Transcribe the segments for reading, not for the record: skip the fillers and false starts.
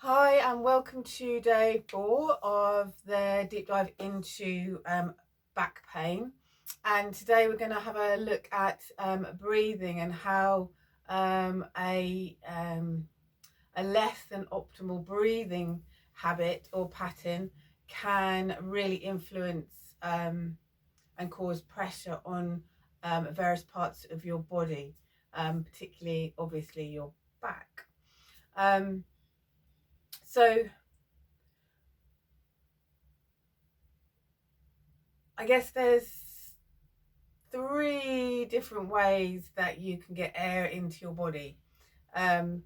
Hi, and welcome to day 4 of the deep dive into back pain. And today we're going to have a look at breathing and how a less than optimal breathing habit or pattern can really influence and cause pressure on various parts of your body, particularly, obviously, your back. Um, so I guess there's 3 different ways that you can get air into your body. Um,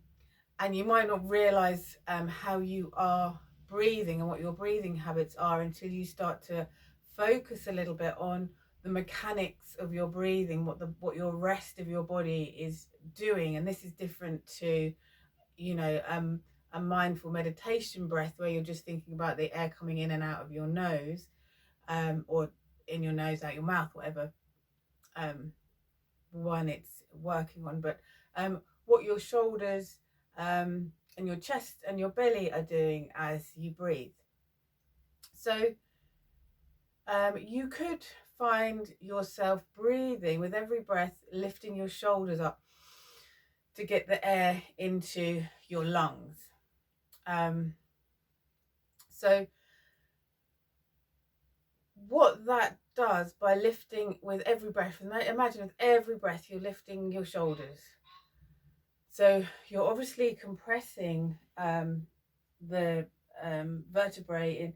and you might not realize how you are breathing and what your breathing habits are until you start to focus a little bit on the mechanics of your breathing, what your rest of your body is doing. And this is different to, you know, a mindful meditation breath where you're just thinking about the air coming in and out of your nose, or in your nose, out your mouth, whatever um, one it's working on. But what your shoulders and your chest and your belly are doing as you breathe. So you could find yourself breathing with every breath, lifting your shoulders up to get the air into your lungs. So what that does by lifting with every breath, and imagine with every breath you're lifting your shoulders. So you're obviously compressing the vertebrae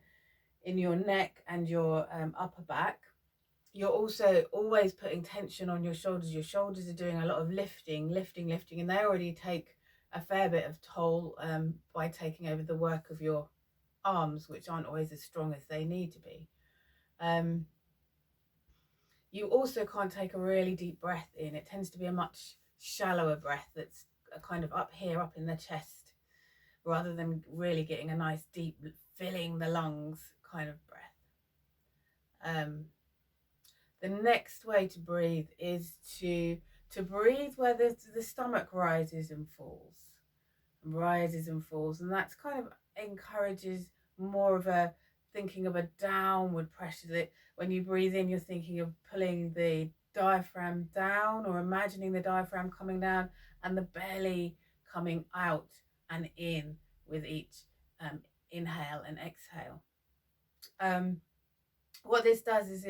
in your neck and your upper back. You're also always putting tension on your shoulders. Your shoulders are doing a lot of lifting, and they already take a fair bit of toll by taking over the work of your arms, which aren't always as strong as they need to be. You also can't take a really deep breath in. It tends to be a much shallower breath that's kind of up here, up in the chest, rather than really getting a nice deep filling the lungs kind of breath. The next way to breathe is to breathe where the stomach rises and falls, and that's kind of encourages more of a thinking of a downward pressure, that when you breathe in you're thinking of pulling the diaphragm down or imagining the diaphragm coming down and the belly coming out and in with each inhale and exhale. What this does is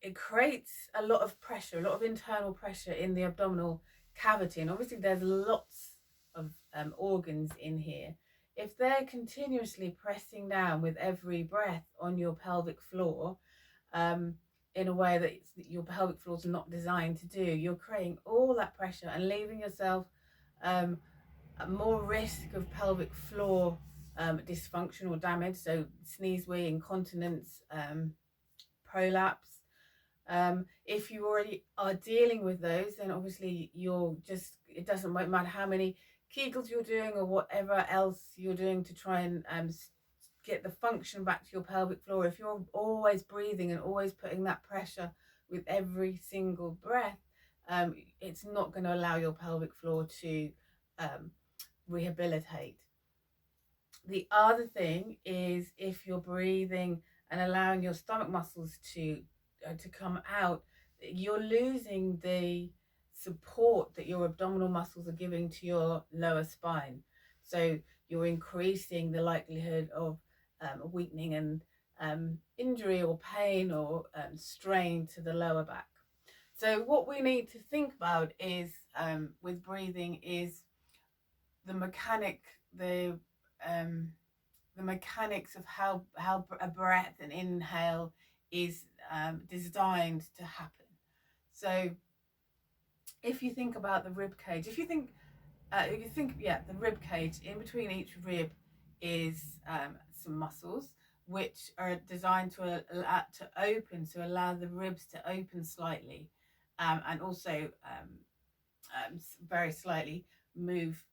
it creates a lot of pressure, a lot of internal pressure in the abdominal cavity. And obviously there's lots of organs in here. If they're continuously pressing down with every breath on your pelvic floor, in a way that your pelvic floor is not designed to do, you're creating all that pressure and leaving yourself more risk of pelvic floor dysfunction or damage. So sneeze, wee, incontinence, prolapse. If you already are dealing with those, then obviously it doesn't matter how many Kegels you're doing or whatever else you're doing to try and get the function back to your pelvic floor. If you're always breathing and always putting that pressure with every single breath, it's not going to allow your pelvic floor to rehabilitate. The other thing is, if you're breathing and allowing your stomach muscles to come out, you're losing the support that your abdominal muscles are giving to your lower spine. So you're increasing the likelihood of weakening and injury or pain or strain to the lower back. So what we need to think about is, with breathing, is the mechanic, um, the mechanics of how a breath and inhale is designed to happen. So if you think about the rib cage, if you think the rib cage, in between each rib is some muscles which are designed to open, to allow the ribs to open slightly, and also very slightly move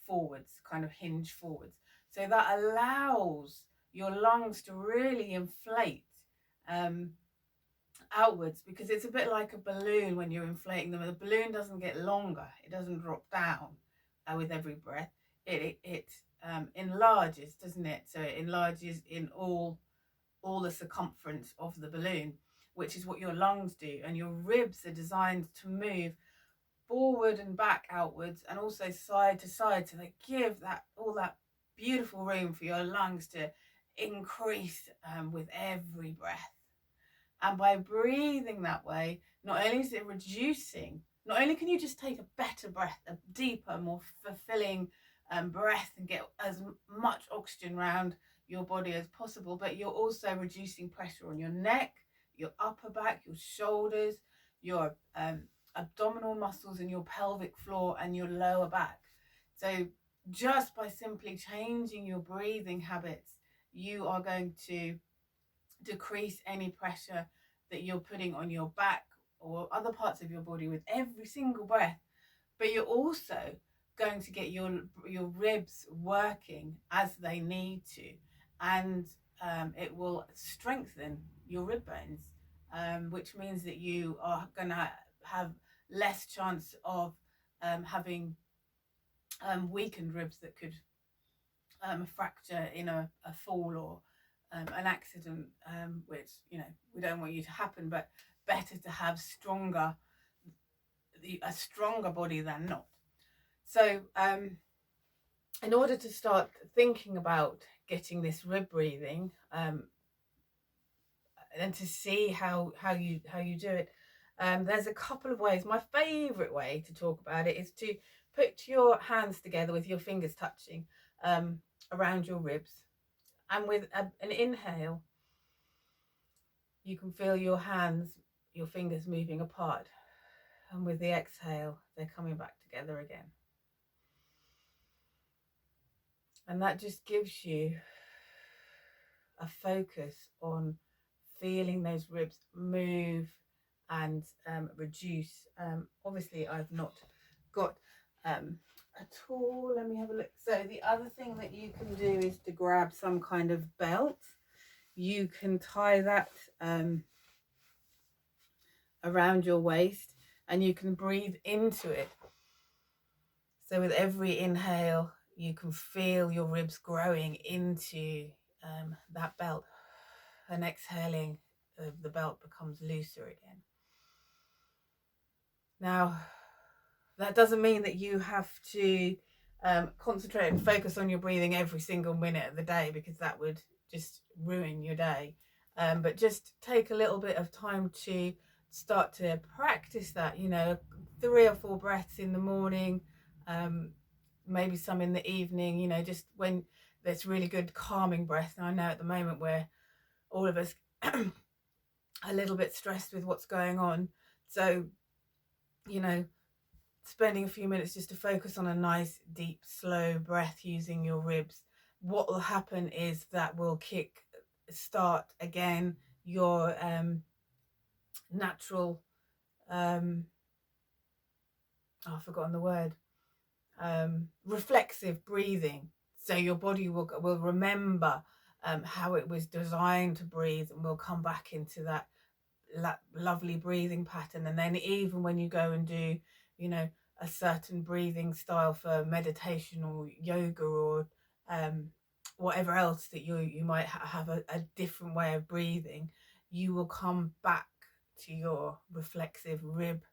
forwards, kind of hinge forwards. So that allows your lungs to really inflate outwards, because it's a bit like a balloon when you're inflating them. The balloon doesn't get longer, it doesn't drop down with every breath, it enlarges, doesn't it? So it enlarges in all the circumference of the balloon, which is what your lungs do. And your ribs are designed to move forward and back outwards, and also side to side, so they give that all that beautiful room for your lungs to increase with every breath. And by breathing that way, not only is it reducing, not only can you just take a better breath, a deeper, more fulfilling breath, and get as much oxygen around your body as possible, but you're also reducing pressure on your neck, your upper back, your shoulders, your abdominal muscles, and your pelvic floor, and your lower back. So just by simply changing your breathing habits, you are going to decrease any pressure that you're putting on your back or other parts of your body with every single breath. But you're also going to get your ribs working as they need to, and it will strengthen your rib bones, which means that you are going to have less chance of having weakened ribs that could fracture in a fall or an accident, which we don't want you to happen, but better to have a stronger body than not. So in order to start thinking about getting this rib breathing, and to see how you do it, there's a couple of ways. My favorite way to talk about it is to put your hands together with your fingers touching around your ribs, and with an inhale you can feel your fingers moving apart, and with the exhale they're coming back together again. And that just gives you a focus on feeling those ribs move and reduce. Obviously I've not got a tool. Let me have a look. So the other thing that you can do is to grab some kind of belt. You can tie that around your waist, and you can breathe into it. So with every inhale you can feel your ribs growing into that belt, and exhaling the belt becomes looser again. Now that doesn't mean that you have to concentrate and focus on your breathing every single minute of the day, because that would just ruin your day. But just take a little bit of time to start to practice that, 3 or 4 breaths in the morning, maybe some in the evening, just when there's really good calming breath. And I know at the moment where all of us are a little bit stressed with what's going on, so spending a few minutes just to focus on a nice deep slow breath using your ribs, what will happen is that will start again your natural I've forgotten the word, reflexive breathing. So your body will remember how it was designed to breathe, and will come back into that lovely breathing pattern. And then even when you go and do a certain breathing style for meditation or yoga or whatever else that you might have a different way of breathing, you will come back to your reflexive rib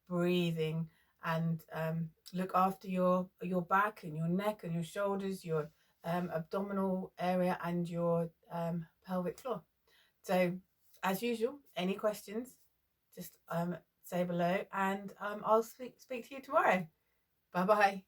breathing, and look after your back and your neck and your shoulders, your abdominal area, and your pelvic floor. So as usual, any questions, just say below, and I'll speak to you tomorrow. Bye bye.